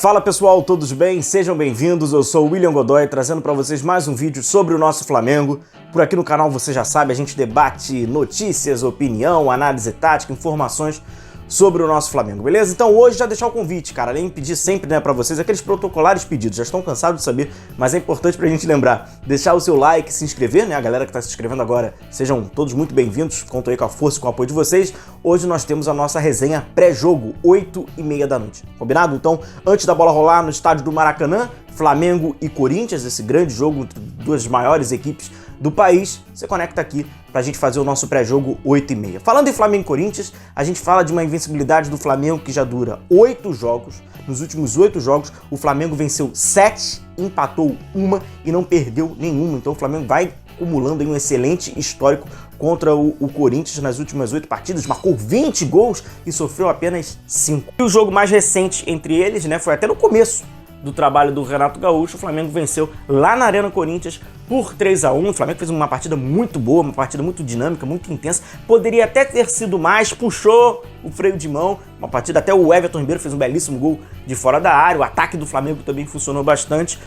Fala pessoal, todos bem? Sejam bem-vindos, eu sou o William Godoy, trazendo para vocês mais um vídeo sobre o nosso Flamengo. Por aqui no canal, você já sabe, a gente debate notícias, opinião, análise tática, informações sobre o nosso Flamengo, beleza? Então hoje já deixar o convite, cara, além de pedir sempre, né, pra vocês, aqueles protocolares pedidos, já estão cansados de saber, mas é importante pra gente lembrar, deixar o seu like, se inscrever, né, a galera que tá se inscrevendo agora, sejam todos muito bem-vindos, conto aí com a força e com o apoio de vocês. Hoje nós temos a nossa resenha pré-jogo, 8h30 da noite, combinado? Então, antes da bola rolar no estádio do Maracanã, Flamengo e Corinthians, esse grande jogo entre duas maiores equipes do país, você conecta aqui pra gente fazer o nosso pré-jogo 8h30. Falando em Flamengo e Corinthians, a gente fala de uma invencibilidade do Flamengo que já dura 8 jogos. Nos últimos 8 jogos, o Flamengo venceu 7, empatou 1 e não perdeu nenhuma. Então o Flamengo vai acumulando aí um excelente histórico contra o Corinthians nas últimas 8 partidas, marcou 20 gols e sofreu apenas 5. E o jogo mais recente entre eles, né, foi até no começo do trabalho do Renato Gaúcho. O Flamengo venceu lá na Arena Corinthians por 3-1. O Flamengo fez uma partida muito boa, uma partida muito dinâmica, muito intensa. Poderia até ter sido mais, puxou o freio de mão. Uma partida, até o Everton Ribeiro fez um belíssimo gol de fora da área. O ataque do Flamengo também funcionou bastante.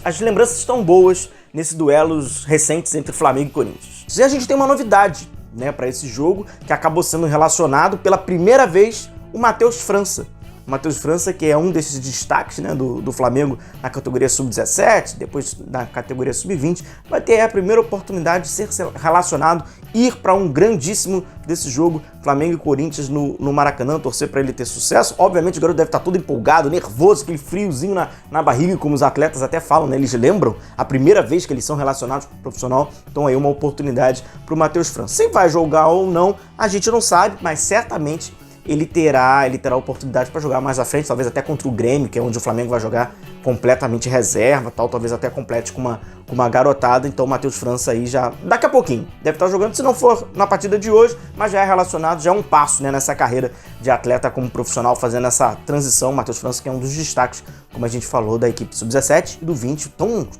As lembranças estão boas nesses duelos recentes entre Flamengo e Corinthians. E a gente tem uma novidade, né, para esse jogo, que acabou sendo relacionado pela primeira vez o Matheus França. O Matheus França, que é um desses destaques, né, do Flamengo na categoria sub-17, depois na categoria sub-20, vai ter a primeira oportunidade de ser relacionado, ir para um grandíssimo desse jogo, Flamengo e Corinthians no Maracanã, torcer para ele ter sucesso. Obviamente o garoto deve estar todo empolgado, nervoso, aquele friozinho na barriga, como os atletas até falam, né, eles lembram a primeira vez que eles são relacionados com o profissional. Então aí uma oportunidade para o Matheus França. Se vai jogar ou não, a gente não sabe, mas certamente ele terá a oportunidade para jogar mais à frente, talvez até contra o Grêmio, que é onde o Flamengo vai jogar completamente reserva, tal, talvez até complete com uma garotada. Então o Matheus França aí já, daqui a pouquinho, deve estar jogando, se não for na partida de hoje, mas já é relacionado, já é um passo, né, nessa carreira de atleta como profissional, fazendo essa transição. O Matheus França, que é um dos destaques, como a gente falou, da equipe sub-17 e do 20,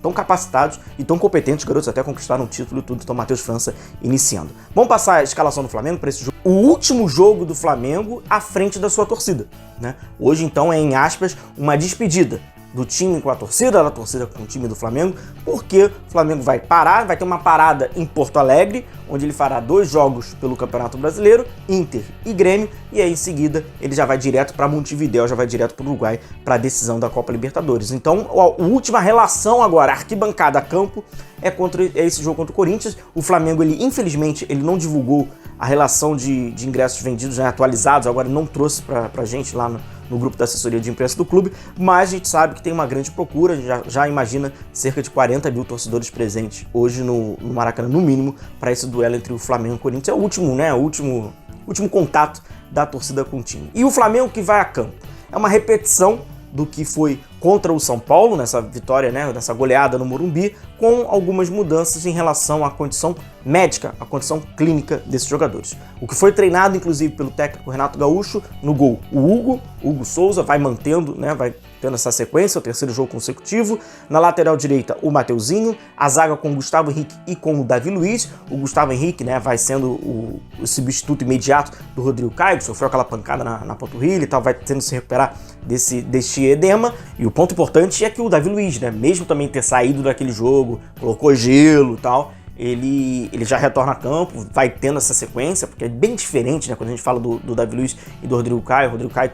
tão capacitados e tão competentes, garotos até conquistaram um título e tudo. Então Matheus França iniciando. Vamos passar a escalação do Flamengo para esse jogo, o último jogo do Flamengo à frente da sua torcida, né? Hoje então é, em aspas, uma despedida do time com a torcida, da torcida com o time do Flamengo, porque o Flamengo vai parar, vai ter uma parada em Porto Alegre, onde ele fará 2 jogos pelo Campeonato Brasileiro, Inter e Grêmio, e aí em seguida ele já vai direto para Montevidéu, já vai direto para o Uruguai para a decisão da Copa Libertadores. Então a última relação agora, arquibancada-campo, é esse jogo contra o Corinthians. O Flamengo, ele infelizmente, ele não divulgou a relação de ingressos vendidos, né, atualizados, agora não trouxe pra gente lá no grupo da assessoria de imprensa do clube, mas a gente sabe que tem uma grande procura, a gente já imagina cerca de 40 mil torcedores presentes hoje no Maracanã, no mínimo, para esse duelo entre o Flamengo e o Corinthians. É o último, né, o último contato da torcida com o time. E o Flamengo que vai a campo. É uma repetição do que foi contra o São Paulo, nessa vitória, né, nessa goleada no Morumbi, com algumas mudanças em relação à condição médica, à condição clínica desses jogadores. O que foi treinado, inclusive, pelo técnico Renato Gaúcho, no gol, o Hugo Souza, vai mantendo, né, vai tendo essa sequência, o terceiro jogo consecutivo. Na lateral direita, o Mateuzinho, a zaga com o Gustavo Henrique e com o Davi Luiz. O Gustavo Henrique, né, vai sendo o substituto imediato do Rodrigo Caio, que sofreu aquela pancada na panturrilha e tal, vai tendo que se recuperar deste edema. E o ponto importante é que o Davi Luiz, né, mesmo também ter saído daquele jogo, colocou gelo e tal, ele já retorna a campo, vai tendo essa sequência, porque é bem diferente, né, quando a gente fala do Davi Luiz e do Rodrigo Caio. O Rodrigo Caio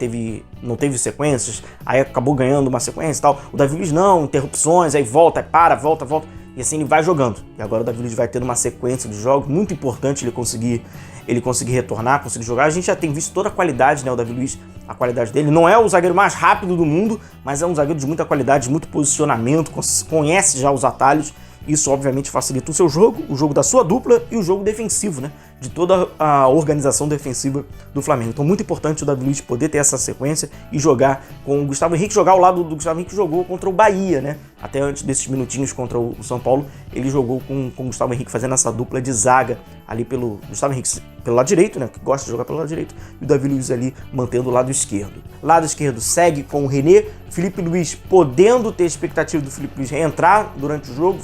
não teve sequências, aí acabou ganhando uma sequência e tal. O Davi Luiz não, interrupções, aí volta, volta, e assim ele vai jogando. E agora o Davi Luiz vai tendo uma sequência de jogos, muito importante ele conseguir retornar, conseguir jogar. A gente já tem visto toda a qualidade, né, o Davi Luiz, a qualidade dele. Não é o zagueiro mais rápido do mundo, mas é um zagueiro de muita qualidade, de muito posicionamento, conhece já os atalhos. Isso obviamente facilita o seu jogo, o jogo da sua dupla e o jogo defensivo, né, de toda a organização defensiva do Flamengo. Então muito importante o Davi Luiz poder ter essa sequência e jogar com o Gustavo Henrique, jogar ao lado do Gustavo Henrique, que jogou contra o Bahia, né? Até antes desses minutinhos contra o São Paulo, ele jogou com o Gustavo Henrique fazendo essa dupla de zaga ali pelo Gustavo Henrique pelo lado direito, né, que gosta de jogar pelo lado direito, e o Davi Luiz ali mantendo o lado esquerdo. Lado esquerdo segue com o René, Felipe Luiz podendo ter expectativa do Felipe Luiz reentrar durante o jogo,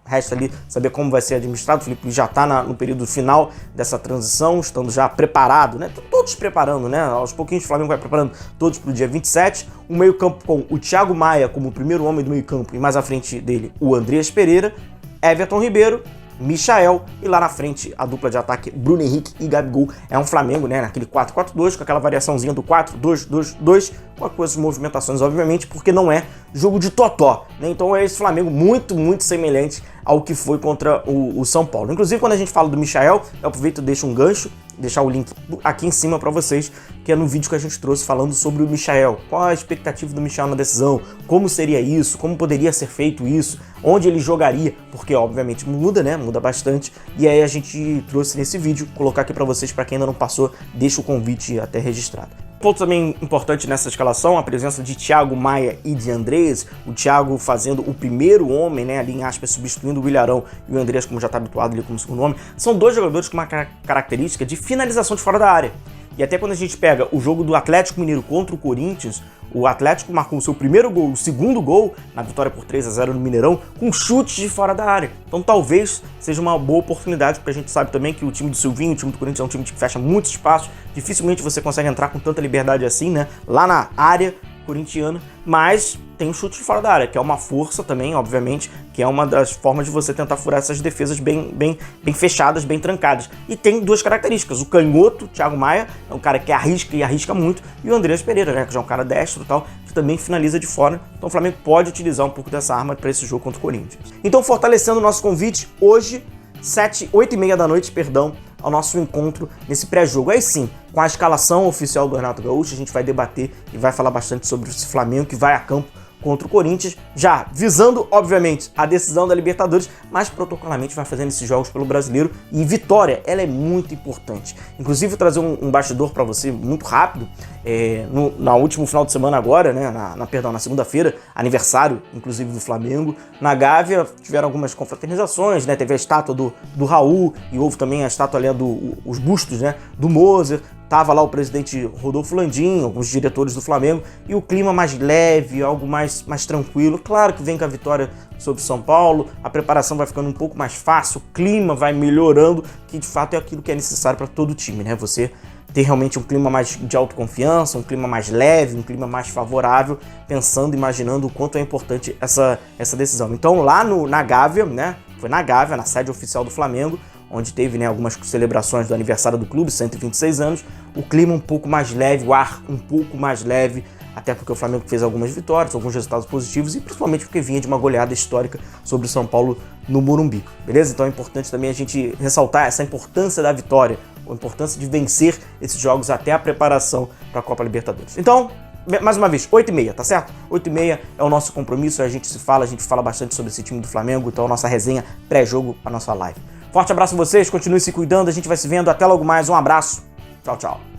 resta ali saber como vai ser administrado. O Felipe Luiz já está no período final dessa transição, estando já preparado, né? Todos preparando, né? Aos pouquinhos o Flamengo vai preparando todos para o dia 27. O meio-campo com o Thiago Maia como o primeiro homem do meio-campo e mais à frente dele o Andreas Pereira, Everton Ribeiro, Michael e lá na frente a dupla de ataque Bruno Henrique e Gabigol. É um Flamengo, né, naquele 4-4-2, com aquela variaçãozinha do 4-2-2-2, com as movimentações, obviamente, porque não é jogo de totó, né? Então é esse Flamengo muito, muito semelhante ao que foi contra o São Paulo. Inclusive, quando a gente fala do Michael, eu aproveito e deixo um gancho, deixar o link aqui em cima para vocês, que é no vídeo que a gente trouxe falando sobre o Michael. Qual a expectativa do Michael na decisão? Como seria isso? Como poderia ser feito isso? Onde ele jogaria? Porque, obviamente, muda, né? Muda bastante. E aí a gente trouxe nesse vídeo, colocar aqui para vocês, para quem ainda não passou, deixa o convite até registrado. Ponto também importante nessa escalação, a presença de Thiago Maia e de Andrés, o Thiago fazendo o primeiro homem, né, ali em aspas, substituindo o Ilharão, e o Andrés, como já está habituado ali como segundo homem. São dois jogadores com uma característica de finalização de fora da área. E até quando a gente pega o jogo do Atlético Mineiro contra o Corinthians, o Atlético marcou o seu primeiro gol, o segundo gol, na vitória por 3-0 no Mineirão, com chutes de fora da área. Então talvez seja uma boa oportunidade, porque a gente sabe também que o time do Silvinho, o time do Corinthians é um time que fecha muito espaço, dificilmente você consegue entrar com tanta liberdade assim, né, lá na área corintiana, mas tem um chute de fora da área, que é uma força também, obviamente, que é uma das formas de você tentar furar essas defesas bem fechadas, bem trancadas. E tem duas características, o canhoto, Thiago Maia, é um cara que arrisca e arrisca muito, e o Andreas Pereira, né, que já é um cara destro e tal, que também finaliza de fora, então o Flamengo pode utilizar um pouco dessa arma para esse jogo contra o Corinthians. Então, fortalecendo o nosso convite, hoje, 8h30 da noite, ao nosso encontro nesse pré-jogo. Aí sim, com a escalação oficial do Renato Gaúcho, a gente vai debater e vai falar bastante sobre esse Flamengo que vai a campo contra o Corinthians, já visando, obviamente, a decisão da Libertadores, mas protocolarmente vai fazendo esses jogos pelo Brasileiro, e vitória, ela é muito importante. Inclusive, vou trazer um bastidor para você muito rápido, no último final de semana agora, né, na segunda-feira, aniversário, inclusive, do Flamengo, na Gávea tiveram algumas confraternizações, né, teve a estátua do Raul, e houve também a estátua ali, os bustos, né, do Moser. Tava lá o presidente Rodolfo Landim, alguns diretores do Flamengo, e o clima mais leve, algo mais tranquilo. Claro que vem com a vitória sobre São Paulo, a preparação vai ficando um pouco mais fácil, o clima vai melhorando, que de fato é aquilo que é necessário para todo time, né? Você ter realmente um clima mais de autoconfiança, um clima mais leve, um clima mais favorável, pensando, imaginando o quanto é importante essa decisão. Então lá na Gávea, né? Foi na Gávea, na sede oficial do Flamengo, onde teve, né, algumas celebrações do aniversário do clube, 126 anos, o clima um pouco mais leve, o ar um pouco mais leve, até porque o Flamengo fez algumas vitórias, alguns resultados positivos, e principalmente porque vinha de uma goleada histórica sobre o São Paulo no Morumbi, beleza? Então é importante também a gente ressaltar essa importância da vitória, a importância de vencer esses jogos até a preparação para a Copa Libertadores. Então, mais uma vez, 8h30, tá certo? 8h30 é o nosso compromisso, a gente fala bastante sobre esse time do Flamengo, então a nossa resenha pré-jogo, a nossa live. Forte abraço a vocês, continue se cuidando, a gente vai se vendo, até logo mais, um abraço, tchau, tchau.